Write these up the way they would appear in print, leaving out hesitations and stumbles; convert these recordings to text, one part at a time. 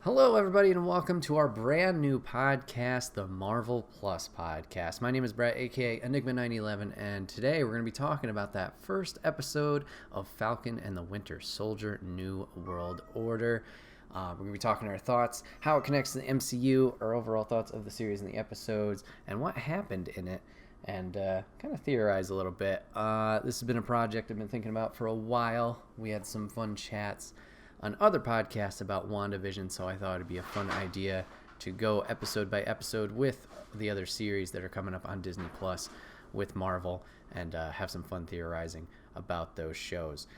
Hello, everybody, and welcome to our brand new podcast, the Marvel Plus podcast. My name is Bret, aka Enigma911, and today we're going to be talking about that first episode of Falcon and the Winter Soldier: New World Order. We're going to be talking our thoughts, how it connects to the MCU, our overall thoughts of the series and the episodes, and what happened in it, and kind of theorize a little bit. This has been a project I've been thinking about for a while. We had some fun chats on other podcasts about WandaVision, so I thought it'd be a fun idea to go episode by episode with the other series that are coming up on Disney Plus with Marvel and have some fun theorizing about those shows.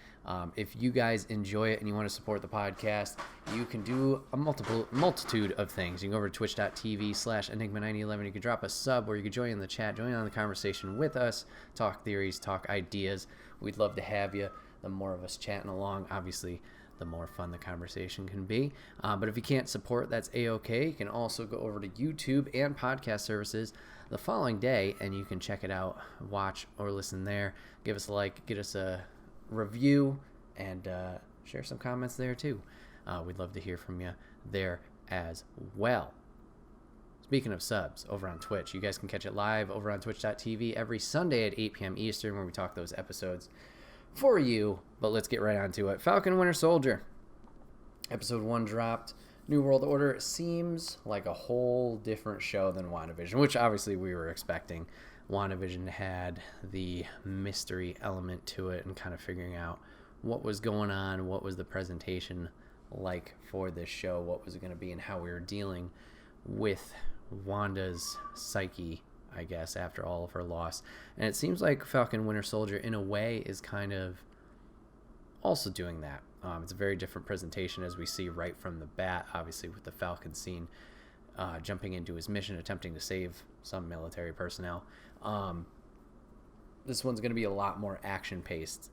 If you guys enjoy it and you want to support the podcast, you can do a multitude of things. You can go over to twitch.tv/Enigma911. You can drop a sub, or you can join in the chat, join on the conversation with us, talk theories, talk ideas. We'd love to have you. The more of us chatting along, obviously, the more fun the conversation can be. But if you can't support, that's A-OK. You can also go over to YouTube and podcast services the following day, and you can check it out, watch or listen there. Give us a like, get us a review, and share some comments there too. We'd love to hear from you there as well. Speaking of subs, over on Twitch, you guys can catch it live over on twitch.tv every Sunday at 8 p.m. Eastern, where we talk those episodes for you. But let's get right on to it. Falcon Winter Soldier. Episode 1 dropped. New World Order seems like a whole different show than WandaVision, which obviously we were expecting. WandaVision had the mystery element to it and kind of figuring out what was going on, what was the presentation like for this show, what was it going to be, and how we were dealing with Wanda's psyche, I guess, after all of her loss. And it seems like Falcon Winter Soldier, in a way, is kind of also doing that. It's a very different presentation, as we see right from the bat, obviously, with the Falcon scene, jumping into his mission, attempting to save some military personnel. This one's going to be a lot more action-packed,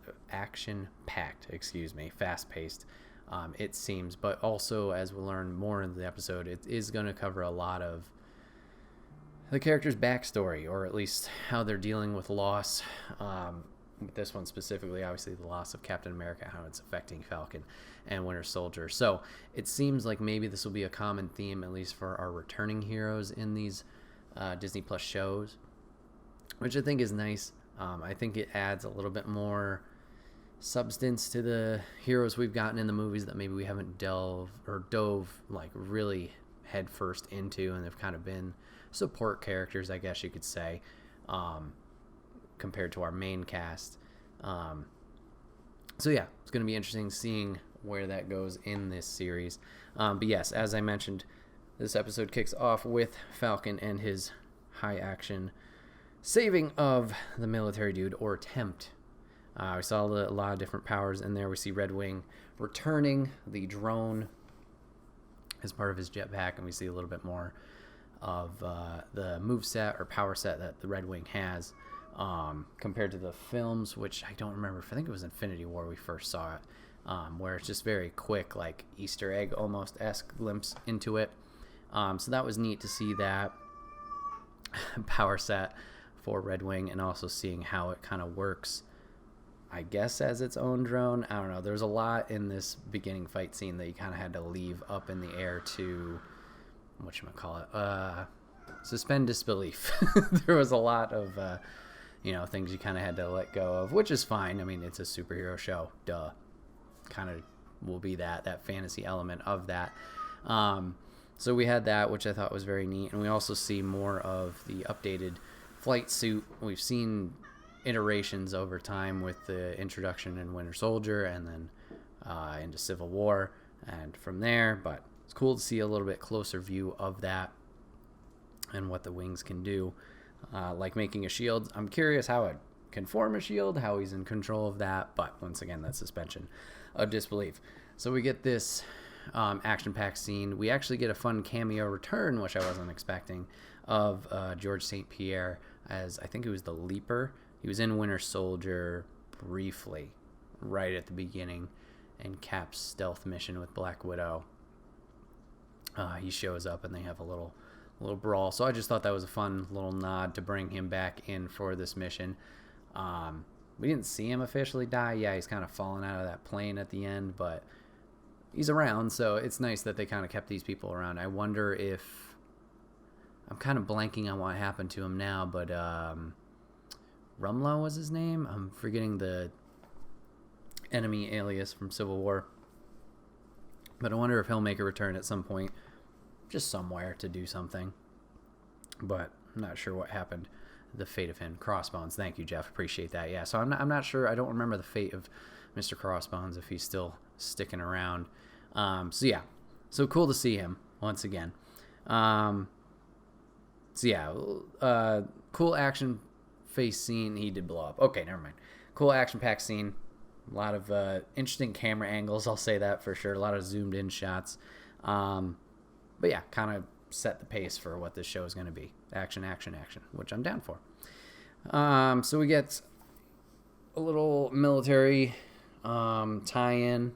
fast-paced, it seems. But also, as we learn more in the episode, it is going to cover a lot of the character's backstory, or at least how they're dealing with loss. With this one specifically, obviously the loss of Captain America, how it's affecting Falcon and Winter Soldier. So it seems like maybe this will be a common theme, at least for our returning heroes in these Disney Plus shows, which I think is nice. I think it adds a little bit more substance to the heroes we've gotten in the movies that maybe we haven't dove like really headfirst into, and they've kind of been support characters, I guess you could say, compared to our main cast. So yeah, it's going to be interesting seeing where that goes in this series. But yes, as I mentioned, this episode kicks off with Falcon and his high action saving of the military dude, or attempt. We saw a lot of different powers in there. We see Red Wing returning the drone as part of his jetpack, and we see a little bit more of the moveset or power set that the Red Wing has, compared to the films, which I don't remember. I think it was Infinity War we first saw it, where it's just very quick, like Easter egg almost-esque glimpse into it. So that was neat to see that power set for Red Wing, and also seeing how it kind of works, I guess, as its own drone. I don't know. There's a lot in this beginning fight scene that you kind of had to leave up in the air to, suspend disbelief. There was a lot of, things you kind of had to let go of, which is fine. I mean, it's a superhero show. Duh. Kind of will be that fantasy element of that. So we had that, which I thought was very neat. And we also see more of the updated flight suit. We've seen iterations over time with the introduction in Winter Soldier, and then into Civil War, and from there. But it's cool to see a little bit closer view of that and what the wings can do, like making a shield. I'm curious how it can form a shield, how he's in control of that, but once again, that suspension of disbelief. So we get this action-packed scene. We actually get a fun cameo return, which I wasn't expecting, of George St. Pierre, as I think it was the Leaper. He was in Winter Soldier briefly, right at the beginning, in Cap's stealth mission with Black Widow. He shows up and they have a little brawl. So I just thought that was a fun little nod to bring him back in for this mission. We didn't see him officially die. Yeah, he's kind of falling out of that plane at the end, but he's around, so it's nice that they kind of kept these people around. I wonder if I'm kind of blanking on what happened to him now, but Rumlow was his name. I'm forgetting the enemy alias from Civil War. But I wonder if he'll make a return at some point, just somewhere to do something. But I'm not sure what happened. The fate of him. Crossbones. Thank you, Jeff. Appreciate that. Yeah, so I'm not sure. I don't remember the fate of Mr. Crossbones, if he's still sticking around. So yeah. So cool to see him once again. So yeah. Cool action face scene. He did blow up. Okay, never mind. Cool action-packed scene. A lot of interesting camera angles, I'll say that for sure. A lot of zoomed in shots. But yeah, kind of set the pace for what this show is going to be. Action, action, action, which I'm down for. So we get a little military tie-in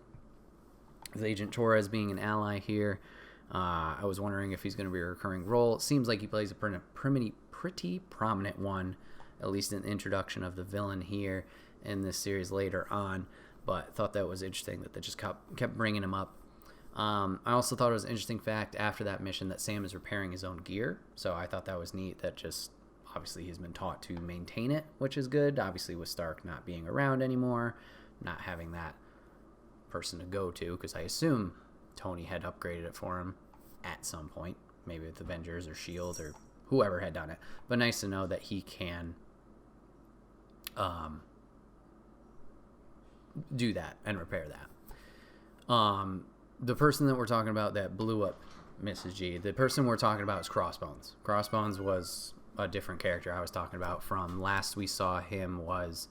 with Agent Torres being an ally here. I was wondering if he's going to be a recurring role. It seems like he plays a pretty prominent one, at least in the introduction of the villain here in this series later on, but thought that was interesting that they just kept bringing him up. I also thought it was an interesting fact after that mission that Sam is repairing his own gear, so I thought that was neat that just obviously he's been taught to maintain it, which is good. Obviously with Stark not being around anymore, not having that person to go to, because I assume Tony had upgraded it for him at some point, maybe with Avengers or S.H.I.E.L.D. or whoever had done it, but nice to know that he can do that and repair that. The person that we're talking about that blew up Mrs. G, the person we're talking about is Crossbones. Crossbones was a different character I was talking about from last we saw him was,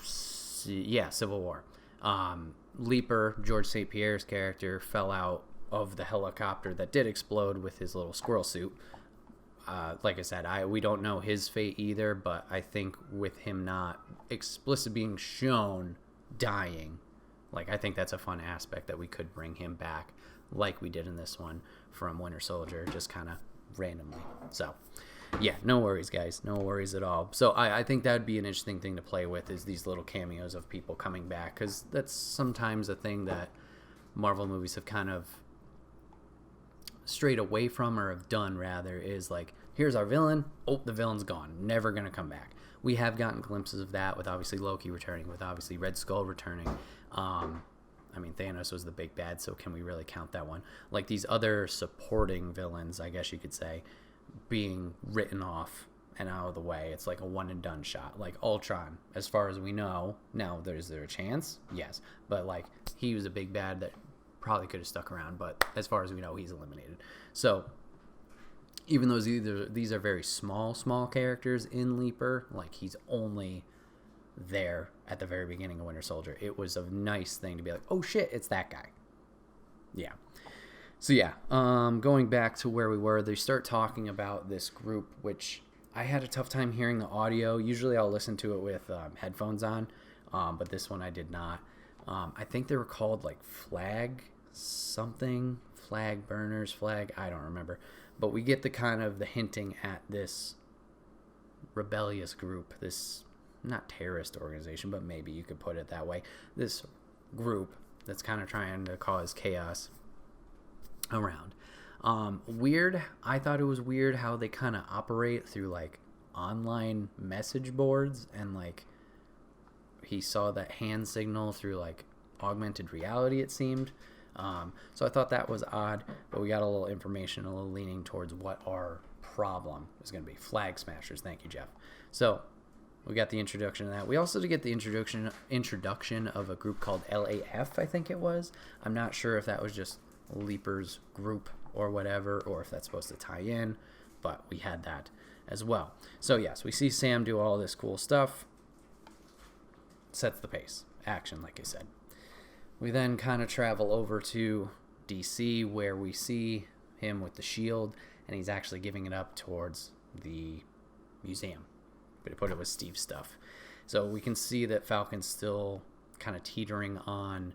Civil War. Leaper, George St. Pierre's character, fell out of the helicopter that did explode with his little squirrel suit. Like I said, we don't know his fate either, but I think with him not explicitly being shown dying, like I think that's a fun aspect that we could bring him back like we did in this one from Winter Soldier, just kind of randomly. So yeah, no worries, guys. No worries at all. So I think that would be an interesting thing to play with, is these little cameos of people coming back, because that's sometimes a thing that Marvel movies have kind of strayed away from, or have done rather, is like, here's our villain, the villain's gone, never gonna come back. We have gotten glimpses of that with obviously Loki returning, with obviously Red Skull returning. I mean, Thanos was the big bad, so can we really count that one? Like these other supporting villains, I guess you could say, being written off and out of the way. It's like a one and done shot. Like Ultron, as far as we know, now is there a chance? Yes, but like he was a big bad that probably could have stuck around, but as far as we know, he's eliminated. So even though these are very small characters in Leaper, like he's only there at the very beginning of Winter Soldier, it was a nice thing to be like, oh shit, it's that guy. Yeah. So yeah, going back to where we were, they start talking about this group, which I had a tough time hearing the audio. Usually I'll listen to it with headphones on, but this one I did not. I think they were called like flag burners, I don't remember. But we get the hinting at this rebellious group, this not terrorist organization, but maybe you could put it that way. This group that's kind of trying to cause chaos around. Weird. I thought it was weird how they kind of operate through like online message boards, and like he saw that hand signal through like augmented reality, it seemed. So I thought that was odd, but we got a little information, a little leaning towards what our problem is going to be. Flag smashers. Thank you, Jeff. So we got the introduction of that. We also did get the introduction of a group called LAF, I think it was. I'm not sure if that was just Leaper's group or whatever, or if that's supposed to tie in, but we had that as well. So yes, we see Sam do all this cool stuff. Sets the pace. Action, like I said. We then kind of travel over to DC, where we see him with the shield, and he's actually giving it up towards the museum. But to put it with Steve's stuff. So we can see that Falcon's still kind of teetering on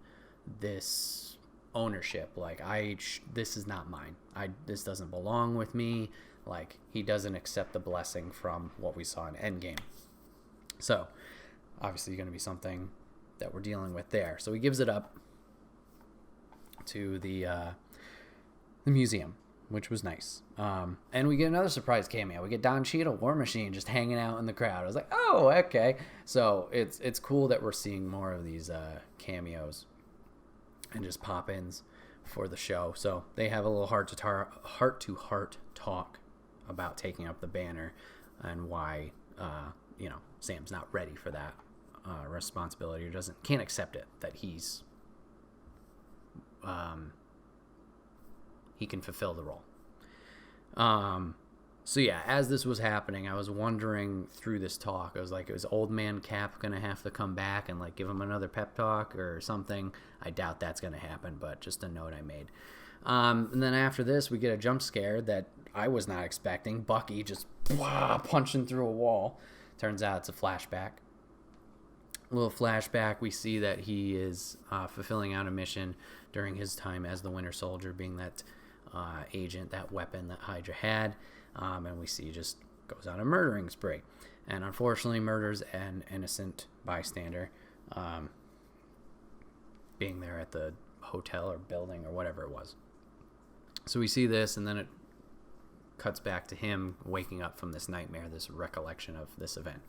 this ownership. Like, this is not mine. This doesn't belong with me. Like, he doesn't accept the blessing from what we saw in Endgame. So, obviously going to be something that we're dealing with there. So he gives it up. to the museum, which was nice. And we get another surprise cameo. We get Don Cheadle, War Machine, just hanging out in the crowd. I was like, oh, okay. So it's cool that we're seeing more of these cameos and just pop-ins for the show. So they have a little heart-to-heart talk about taking up the banner and why Sam's not ready for that responsibility, or can't accept it, that he can fulfill the role. So yeah, as this was happening, I was wondering through this talk, I was like, is Old Man Cap gonna have to come back and like give him another pep talk or something? I doubt that's gonna happen, but just a note I made. And then after this, we get a jump scare that I was not expecting. Bucky just punching through a wall. Turns out it's a flashback. A little flashback, we see that he is fulfilling out a mission during his time as the Winter Soldier, being that agent, that weapon that Hydra had. And we see he just goes on a murdering spree. And unfortunately murders an innocent bystander, being there at the hotel or building or whatever it was. So we see this, and then it cuts back to him waking up from this nightmare, this recollection of this event.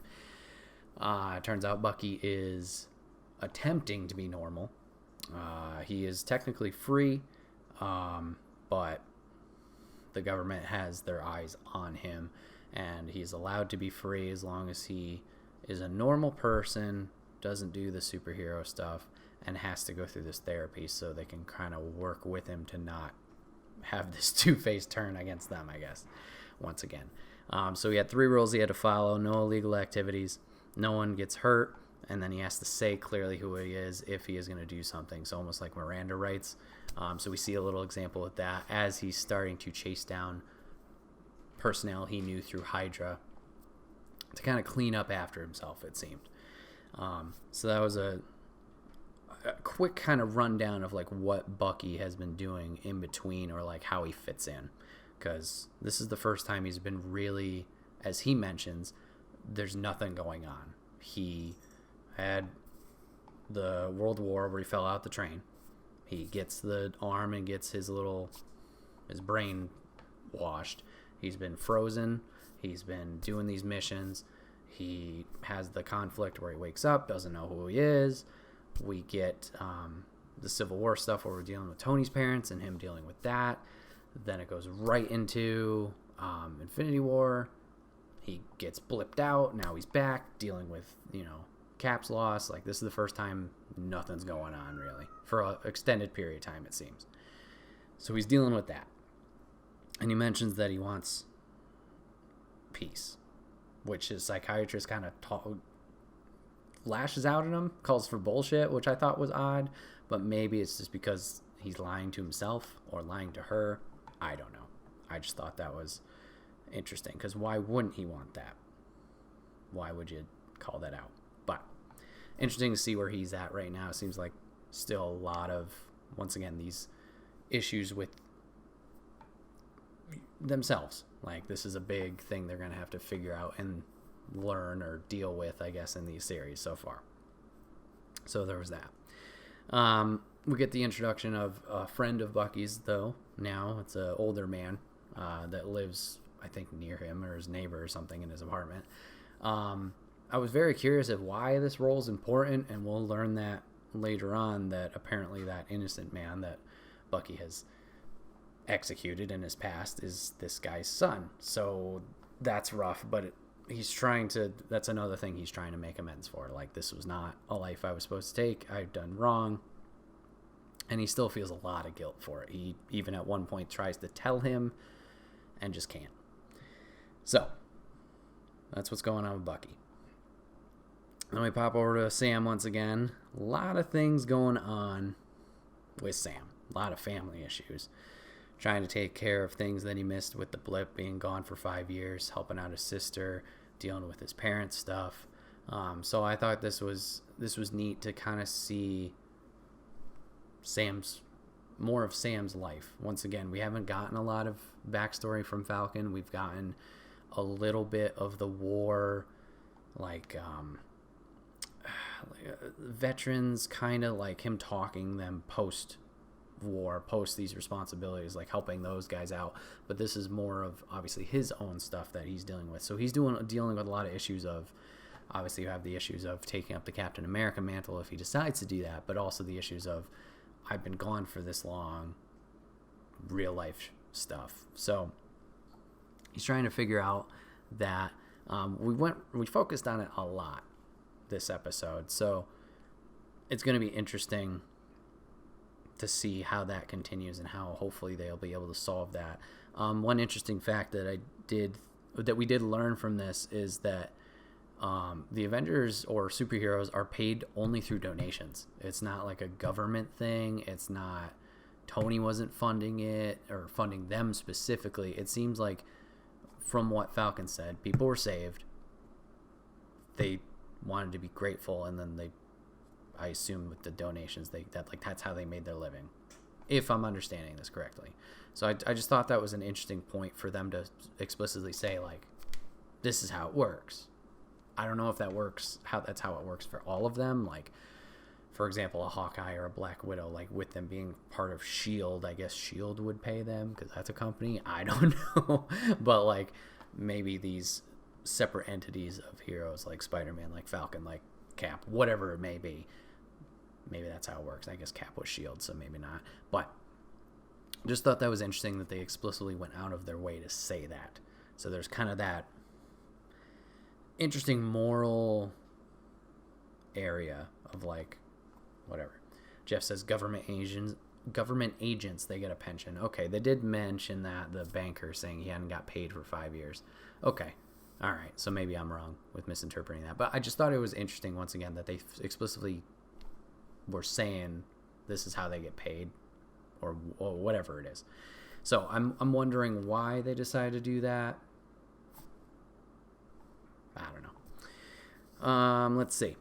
It turns out Bucky is attempting to be normal. He is technically free, but the government has their eyes on him, and he's allowed to be free as long as he is a normal person, doesn't do the superhero stuff, and has to go through this therapy so they can kind of work with him to not have this two-faced turn against them, I guess, once again. So he had 3 rules he had to follow: no illegal activities, no one gets hurt, and then he has to say clearly who he is if he is going to do something. So almost like Miranda rights. So we see a little example of that as he's starting to chase down personnel he knew through Hydra to kind of clean up after himself, it seemed. So that was a quick kind of rundown of like what Bucky has been doing in between, or like how he fits in, because this is the first time he's been really, as he mentions, there's nothing going on. He had the World War where he fell out the train. He gets the arm and gets his brain washed. He's been frozen. He's been doing these missions. He has the conflict where he wakes up, doesn't know who he is. We get the Civil War stuff where we're dealing with Tony's parents and him dealing with that. Then it goes right into Infinity War. He gets blipped out. Now he's back dealing with, Cap's loss. Like, this is the first time nothing's going on, really, for an extended period of time, it seems. So he's dealing with that. And he mentions that he wants peace, which his psychiatrist kind of lashes out at him, calls for bullshit, which I thought was odd. But maybe it's just because he's lying to himself or lying to her. I don't know. I just thought that was interesting, because why wouldn't he want that? Why would you call that out? But interesting to see where he's at right now. It seems like still a lot of, once again, these issues with themselves. Like, this is a big thing they're going to have to figure out and learn or deal with, I guess, in these series so far. So there was that. We get the introduction of a friend of Bucky's, though. Now it's an older man that lives, I think, near him, or his neighbor or something, in his apartment. I was very curious of why this role is important, and we'll learn that later on, that apparently that innocent man that Bucky has executed in his past is this guy's son. So that's rough, but that's another thing he's trying to make amends for. Like, this was not a life I was supposed to take. I've done wrong. And he still feels a lot of guilt for it. He even at one point tries to tell him and just can't. So that's what's going on with Bucky. Then we pop over to Sam once again. A lot of things going on with Sam. A lot of family issues. Trying to take care of things that he missed with the blip, being gone for 5 years, helping out his sister, dealing with his parents' stuff. So I thought this was neat to kind of see more of Sam's life. Once again, we haven't gotten a lot of backstory from Falcon. We've gotten a little bit of the war, veterans, kind of like him talking them post war, post these responsibilities, like helping those guys out. But this is more of obviously his own stuff that he's dealing with. So he's dealing with a lot of issues of, obviously you have the issues of taking up the Captain America mantle if he decides to do that, but also the issues of, I've been gone for this long, real life stuff. So he's trying to figure out that. We focused on it a lot this episode, so it's going to be interesting to see how that continues and how hopefully they'll be able to solve that. One interesting fact that we did learn from this is that the Avengers or superheroes are paid only through donations. It's not like a government thing. It's not, Tony wasn't funding it or funding them specifically. It seems like, from what Falcon said, people were saved. They wanted to be grateful, and then I assume with the donations, that's how they made their living, if I'm understanding this correctly. So I just thought that was an interesting point for them to explicitly say, like, this is how it works. I don't know if that's how it works for all of them. Like, for example, a Hawkeye or a Black Widow, like with them being part of S.H.I.E.L.D., I guess S.H.I.E.L.D. would pay them because that's a company. I don't know. But like maybe these separate entities of heroes like Spider-Man, like Falcon, like Cap, whatever it may be, maybe that's how it works. I guess Cap was S.H.I.E.L.D., so maybe not. But just thought that was interesting that they explicitly went out of their way to say that. So there's kind of that interesting moral area of like, whatever. Jeff says government agents, they get a pension. Okay, they did mention that, the banker saying he hadn't got paid for 5 years. Okay, all right, so maybe I'm wrong with misinterpreting that. But I just thought it was interesting, once again, that they explicitly were saying this is how they get paid, or whatever it is. So I'm wondering why they decided to do that. I don't know. Let's see.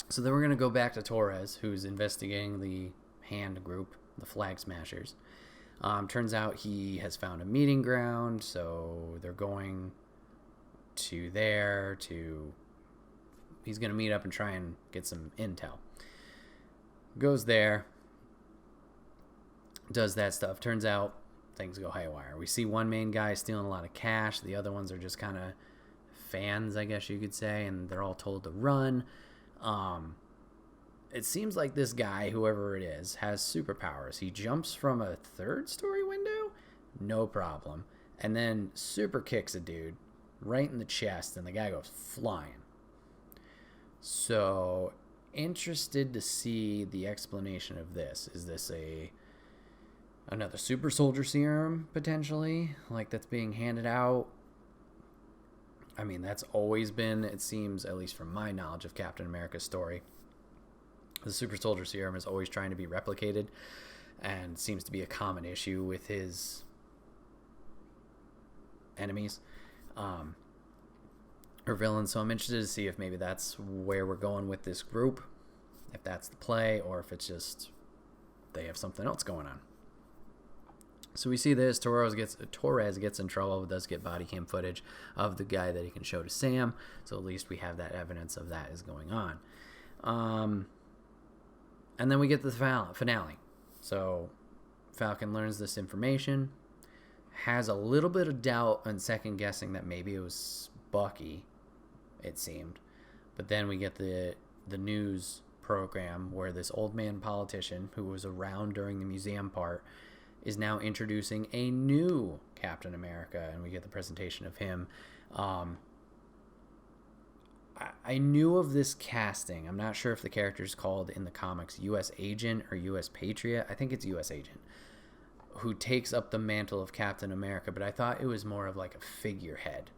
So then we're going to go back to Torres, who's investigating the Hand group, the Flag Smashers. Turns out he has found a meeting ground, so they're going to there to... He's going to meet up and try and get some intel. Goes there, does that stuff. Turns out things go haywire. We see one main guy stealing a lot of cash. The other ones are just kind of fans, I guess you could say, and they're all told to run. It seems like this guy, whoever it is, has superpowers. He jumps from a 3rd-story window, no problem, and then super kicks a dude right in the chest, and the guy goes flying. So, interested to see the explanation of this. Is this another super soldier serum, potentially, like that's being handed out? I mean, that's always been, it seems, at least from my knowledge of Captain America's story, the super soldier serum is always trying to be replicated, and seems to be a common issue with his enemies or villains. So I'm interested to see if maybe that's where we're going with this group, if that's the play, or if it's just they have something else going on. So we see this. Torres gets in trouble, does get body cam footage of the guy that he can show to Sam. So at least we have that evidence of that is going on. And then we get the finale. So Falcon learns this information, has a little bit of doubt and second guessing that maybe it was Bucky, it seemed. But then we get the news program where this old man politician who was around during the museum part is now introducing a new Captain America, and we get the presentation of him. I knew of this casting. I'm not sure if the character is called in the comics U.S. Agent or U.S. Patriot. I think it's U.S. Agent, who takes up the mantle of Captain America, but I thought it was more of like a figurehead.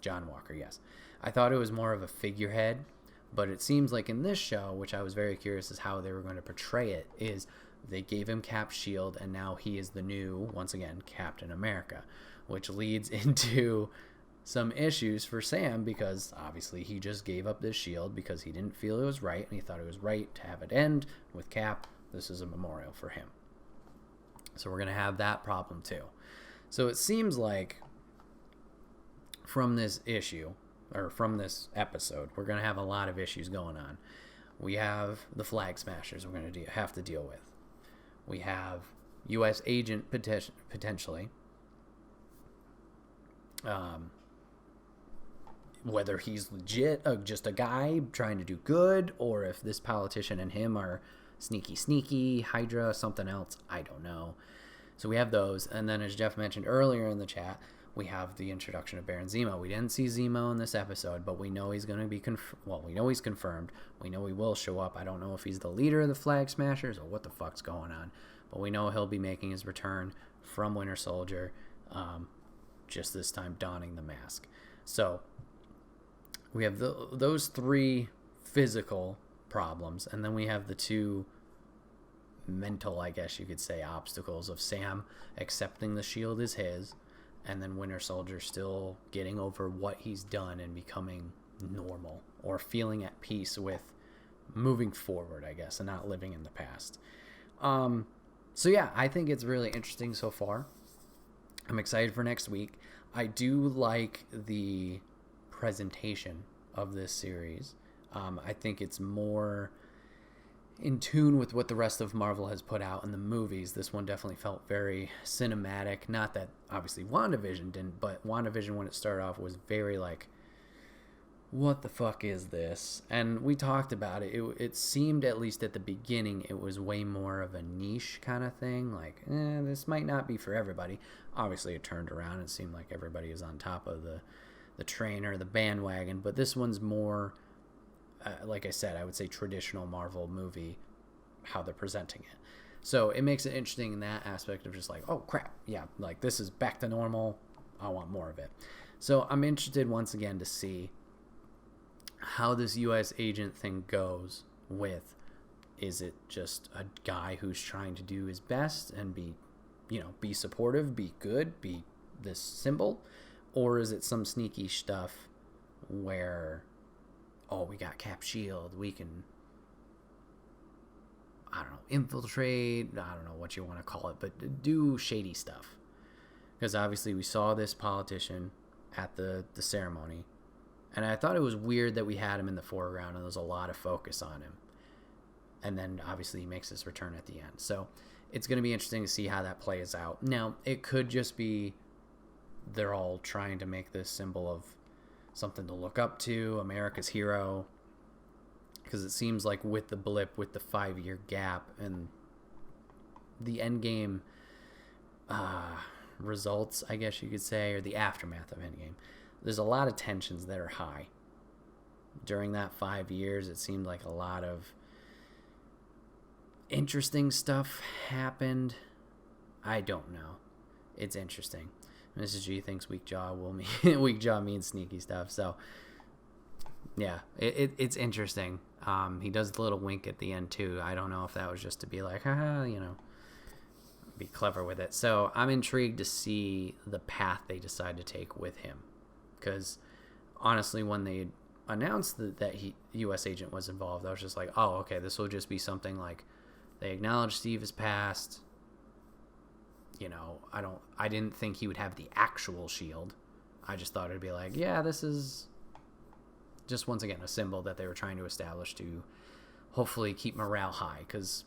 John Walker, yes. I thought it was more of a figurehead, but it seems like in this show, which I was very curious as how they were going to portray it, is they gave him Cap's shield, and now he is the new, once again, Captain America, which leads into some issues for Sam, because obviously he just gave up this shield because he didn't feel it was right, and he thought it was right to have it end with Cap. This is a memorial for him. So we're going to have that problem too. So it seems like from this issue, or from this episode, we're going to have a lot of issues going on. We have the Flag Smashers we're going to have to deal with. We have U.S. agent potentially. Whether he's legit, just a guy trying to do good, or if this politician and him are sneaky, Hydra, something else, I don't know. So we have those, and then as Jeff mentioned earlier in the chat, we have the introduction of Baron Zemo. We didn't see Zemo in this episode, but we know he's going to be we know he's confirmed. We know he will show up. I don't know if he's the leader of the Flag Smashers or what the fuck's going on, but we know he'll be making his return from Winter Soldier, just this time donning the mask. So we have those three physical problems, and then we have the two mental, I guess you could say, obstacles of Sam accepting the shield is his, and then Winter Soldier still getting over what he's done and becoming normal, or feeling at peace with moving forward, I guess, and not living in the past. So yeah, I think it's really interesting so far. I'm excited for next week. I do like the presentation of this series. I think it's more in tune with what the rest of Marvel has put out in the movies. This one definitely felt very cinematic. Not that obviously WandaVision didn't, but WandaVision when it started off was very like, what the fuck is this? And we talked about it. It seemed, at least at the beginning, it was way more of a niche kind of thing. Like, this might not be for everybody. Obviously, it turned around and it seemed like everybody is on top of the train or the bandwagon. But this one's more, like I said, I would say traditional Marvel movie, how they're presenting it. So it makes it interesting in that aspect of just like, oh, crap. Yeah, like this is back to normal. I want more of it. So I'm interested once again to see how this U.S. agent thing goes with, is it just a guy who's trying to do his best and be supportive, be good, be this symbol, or is it some sneaky stuff where, oh, we got Cap Shield, we can, I don't know, infiltrate, I don't know what you want to call it, but do shady stuff. Because obviously we saw this politician at the ceremony, and I thought it was weird that we had him in the foreground and there was a lot of focus on him. And then obviously he makes his return at the end. So it's going to be interesting to see how that plays out. Now, it could just be they're all trying to make this symbol of something to look up to, America's hero. Because it seems like with the blip, with the 5-year gap and the Endgame results, I guess you could say, or the aftermath of Endgame, there's a lot of tensions that are high. During that 5 years, it seemed like a lot of interesting stuff happened. I don't know. It's interesting. Mrs. G thinks weak jaw means sneaky stuff. So yeah, it's interesting. He does the little wink at the end too. I don't know if that was just to be like, haha, be clever with it. So I'm intrigued to see the path they decide to take with him. Because honestly, when they announced that U.S. agent was involved, I was just like, oh, okay, this will just be something like they acknowledge Steve has passed. I didn't think he would have the actual shield. I just thought it'd be like, yeah, this is just once again a symbol that they were trying to establish to hopefully keep morale high. Because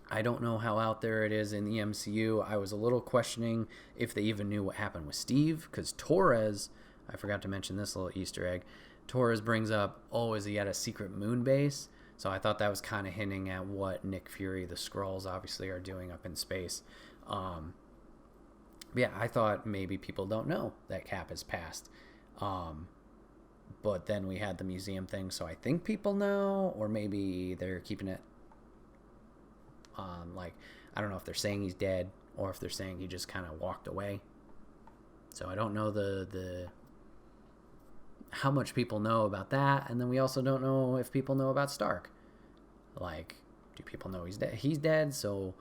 I don't know how out there it is in the MCU. I was a little questioning if they even knew what happened with Steve, because Torres, I forgot to mention this little Easter egg, Torres brings up, oh, is he at a secret moon base? So I thought that was kind of hinting at what Nick Fury, the Skrulls, obviously are doing up in space. Yeah, I thought maybe people don't know that Cap has passed. But then we had the museum thing, so I think people know, or maybe they're keeping it I don't know if they're saying he's dead or if they're saying he just kind of walked away. So I don't know the how much people know about that, and then we also don't know if people know about Stark. Like, do people know he's dead? He's dead, so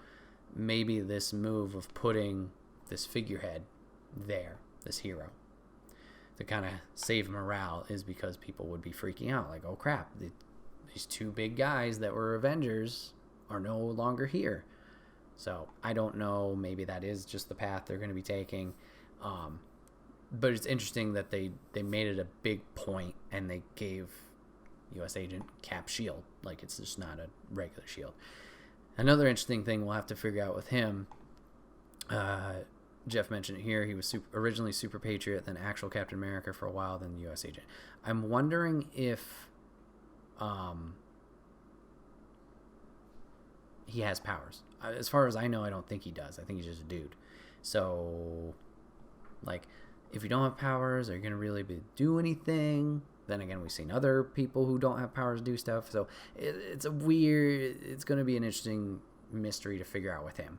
maybe this move of putting this figurehead there, this hero, to kind of save morale is because people would be freaking out. Like, oh crap, these two big guys that were Avengers are no longer here. So I don't know, maybe that is just the path they're going to be taking. But it's interesting that they made it a big point and they gave U.S. agent Cap shield. Like, it's just not a regular shield. Another interesting thing we'll have to figure out with him, Jeff mentioned it here, he was originally Super Patriot, then actual Captain America for a while, then U.S. agent. I'm wondering if he has powers. As far as I know, I don't think he does. I think he's just a dude. So, like, if you don't have powers, are you going to really do anything? Then again, we've seen other people who don't have powers do stuff. So, it's it's going to be an interesting mystery to figure out with him.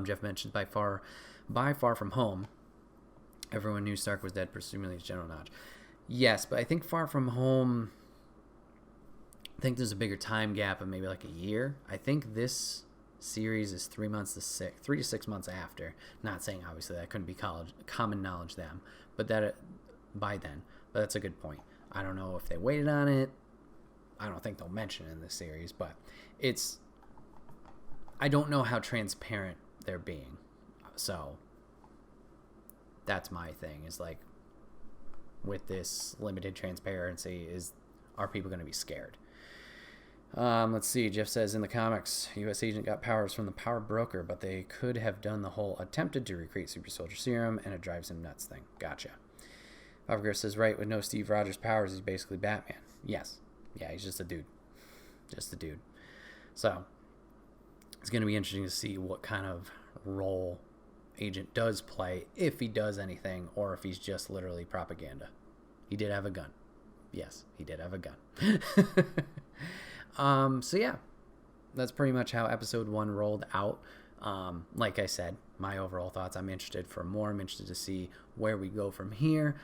Jeff mentioned by far from home, everyone knew Stark was dead, presumably it's general knowledge. Yes, but I think Far From Home, I think there's a bigger time gap of maybe like a year. I think this series is 3 to 6 months after. Not saying obviously that couldn't be common knowledge then, but by then. But that's a good point. I don't know if they waited on it. I don't think they'll mention it in this series, but I don't know how transparent they're being. So that's my thing, is like, with this limited transparency, are people going to be scared? Let's see. Jeff says, in the comics, U.S. agent got powers from the power broker, but they could have done the whole attempted to recreate super soldier serum and it drives him nuts thing. Gotcha. Papa says, right, with no Steve Rogers powers, he's basically Batman. Yes. Yeah, he's just a dude. Just a dude. So it's going to be interesting to see what kind of role Agent does play, if he does anything, or if he's just literally propaganda. He did have a gun. Yes, he did have a gun. So yeah, that's pretty much how episode 1 rolled out. Like I said, my overall thoughts, I'm interested for more. I'm interested to see where we go from here.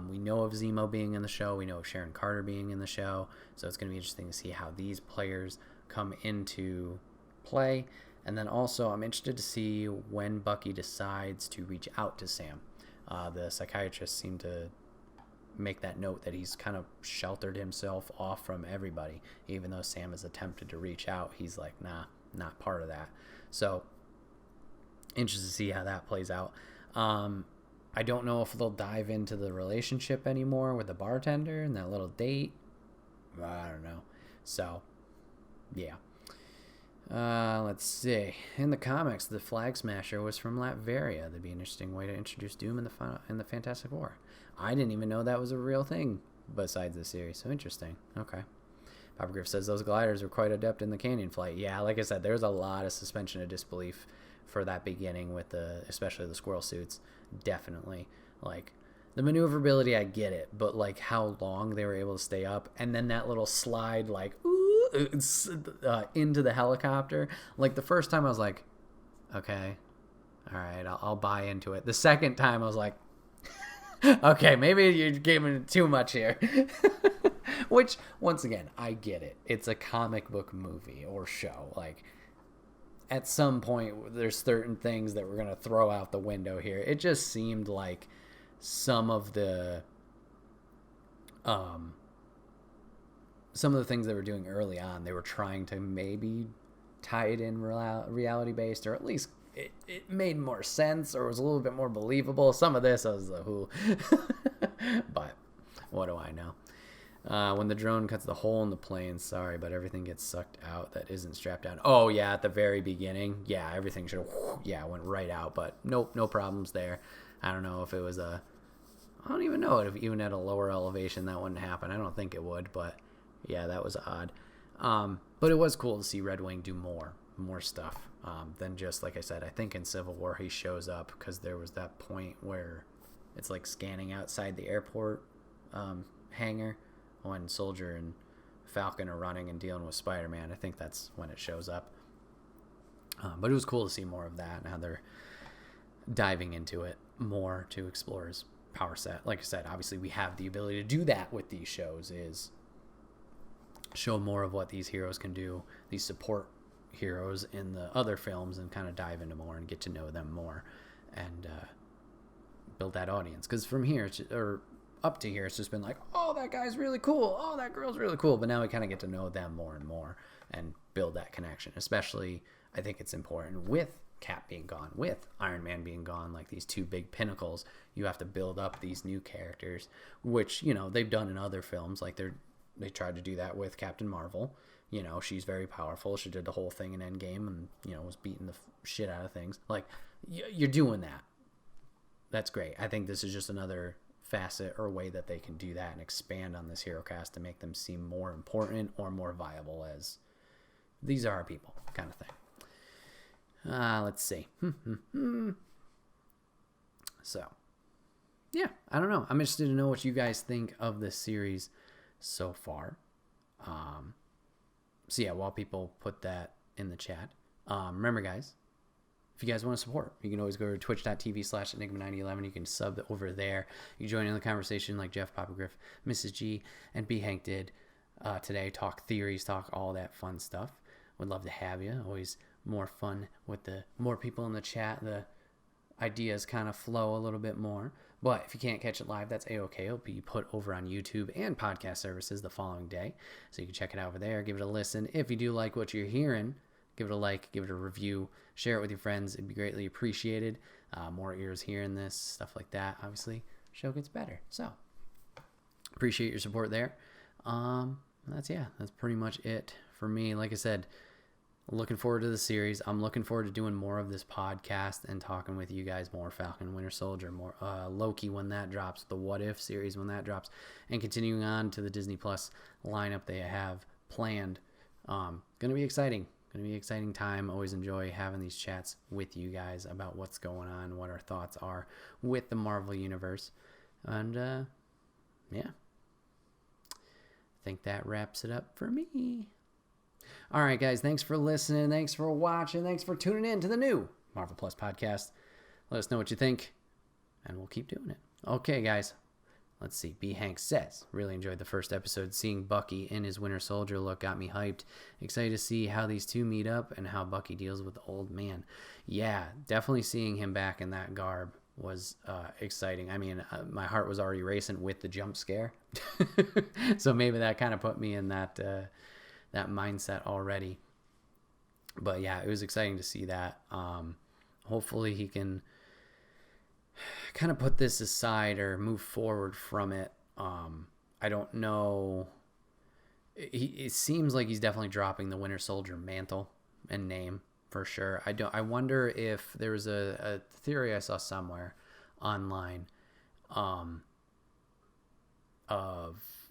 We know of Zemo being in the show. We know of Sharon Carter being in the show. So it's going to be interesting to see how these players come into play. And then also, I'm interested to see when Bucky decides to reach out to Sam. The psychiatrist seemed to make that note that he's kind of sheltered himself off from everybody. Even though Sam has attempted to reach out, he's like, nah, not part of that. So, interested to see how that plays out. I don't know if they'll dive into the relationship anymore with the bartender and that little date. I don't know. So, yeah. Let's see. In the comics, the Flag Smasher was from Latveria. That'd be an interesting way to introduce Doom in the Fantastic Four. I didn't even know that was a real thing besides the series. So interesting. Okay. Papa Griff says those gliders were quite adept in the canyon flight. Yeah, like I said, there's a lot of suspension of disbelief for that beginning with especially the squirrel suits. Definitely. Like, the maneuverability, I get it, but like how long they were able to stay up, and then that little slide, like, into the helicopter. Like, the first time I was like, okay, all right, I'll buy into it. The second time I was like, okay, maybe you're giving too much here. Which, once again, I get it. It's a comic book movie or show. Like, at some point, there's certain things that we're going to throw out the window here. It just seemed like some of the things they were doing early on, they were trying to maybe tie it in reality-based, or at least it made more sense, or was a little bit more believable. Some of this, I was like, who? But what do I know? When the drone cuts the hole in the plane, sorry, but everything gets sucked out that isn't strapped down. Oh, yeah, at the very beginning. Yeah, everything should have, went right out, but nope, no problems there. I don't know if it was I don't even know if even at a lower elevation that wouldn't happen. I don't think it would, but yeah, that was odd. But it was cool to see Red Wing do more stuff than just, like I said, I think in Civil War he shows up because there was that point where it's like scanning outside the airport hangar when Soldier and Falcon are running and dealing with Spider-Man. I think that's when it shows up. But it was cool to see more of that and how they're diving into it more to explore his power set. Like I said, obviously we have the ability to do that with these shows, is show more of what these heroes can do, these support heroes in the other films, and kind of dive into more and get to know them more and build that audience. Because from here, or up to here, it's just been like, oh, that guy's really cool, oh, that girl's really cool, but now we kind of get to know them more and more and build that connection. Especially, I think it's important with Cap being gone, with Iron Man being gone, like these two big pinnacles, you have to build up these new characters, which, you know, they've done in other films. Like they tried to do that with Captain Marvel. You know, she's very powerful. She did the whole thing in Endgame and, you know, was beating the shit out of things. Like, you're doing that. That's great. I think this is just another facet or way that they can do that and expand on this hero cast to make them seem more important or more viable as these are our people kind of thing. Let's see. So, yeah, I don't know. I'm interested to know what you guys think of this series so far. So yeah, while people put that in the chat, remember guys, if you guys want to support, you can always go to twitch.tv/Enigma9011. You can sub over there. You can join in the conversation like Jeff, Papa Griff, Mrs. G, and B Hank did today. Talk theories, talk all that fun stuff. Would love to have you. Always more fun with the more people in the chat. The ideas kind of flow a little bit more. But if you can't catch it live, that's A-OK. It'll be put over on YouTube and podcast services the following day. So you can check it out over there. Give it a listen. If you do like what you're hearing, give it a like, give it a review, share it with your friends. It'd be greatly appreciated. More ears hearing this, stuff like that. Obviously, show gets better. So appreciate your support there. That's pretty much it for me. Like I said, looking forward to the series. I'm looking forward to doing more of this podcast and talking with you guys more Falcon, Winter Soldier, more Loki when that drops, the What If series when that drops, and continuing on to the Disney Plus lineup they have planned. Gonna be exciting. Gonna be an exciting time. Always enjoy having these chats with you guys about what's going on, what our thoughts are with the Marvel Universe. And yeah. I think that wraps it up for me. All right, guys, thanks for listening. Thanks for watching. Thanks for tuning in to the new Marvel Plus podcast. Let us know what you think, and we'll keep doing it. Okay, guys, let's see. B. Hank says, really enjoyed the first episode. Seeing Bucky in his Winter Soldier look got me hyped. Excited to see how these two meet up and how Bucky deals with the old man. Yeah, definitely seeing him back in that garb was exciting. I mean, my heart was already racing with the jump scare. So maybe that kind of put me in that mindset already. But yeah, it was exciting to see that. Hopefully he can kind of put this aside or move forward from it. I don't know. It seems like he's definitely dropping the Winter Soldier mantle and name for sure. I wonder if there was a theory I saw somewhere online of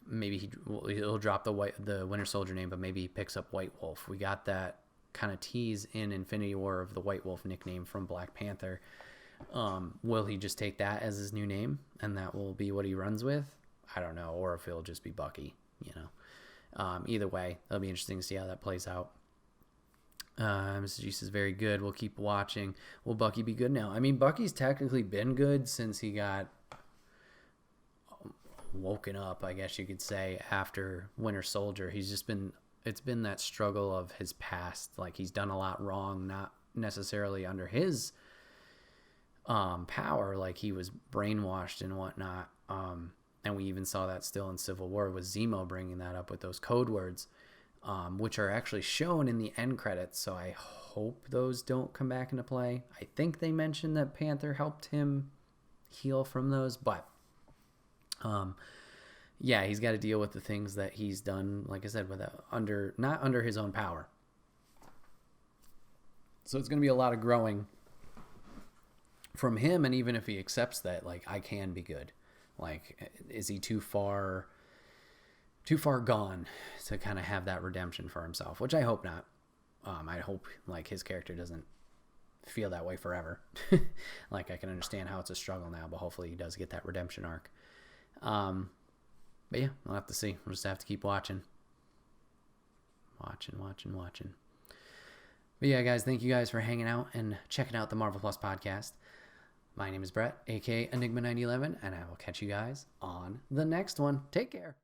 maybe he'll drop the Winter Soldier name, but maybe he picks up White Wolf. We got that kind of tease in Infinity War of the White Wolf nickname from Black Panther. Will he just take that as his new name and that will be what he runs with? I don't know. Or if it'll just be Bucky, you know. Either way, it'll be interesting to see how that plays out. Mrs. G says, very good. We'll keep watching. Will Bucky be good now? I mean, Bucky's technically been good since he got woken up, I guess you could say, after Winter Soldier. It's been that struggle of his past. Like, he's done a lot wrong, not necessarily under his power. Like, he was brainwashed and whatnot. And we even saw that still in Civil War with Zemo bringing that up with those code words, which are actually shown in the end credits. So I hope those don't come back into play. I think they mentioned that Panther helped him heal from those, but yeah, he's got to deal with the things that he's done, like I said, not under his own power. So it's going to be a lot of growing from him, and even if he accepts that, like, I can be good. Like, is he too far gone to kind of have that redemption for himself? Which I hope not. I hope, like, his character doesn't feel that way forever. Like, I can understand how it's a struggle now, but hopefully he does get that redemption arc. But yeah, we'll have to see. We'll just have to keep watching. Watching. But yeah, guys, thank you guys for hanging out and checking out the Marvel Plus podcast. My name is Bret, aka Enigma9011, and I will catch you guys on the next one. Take care.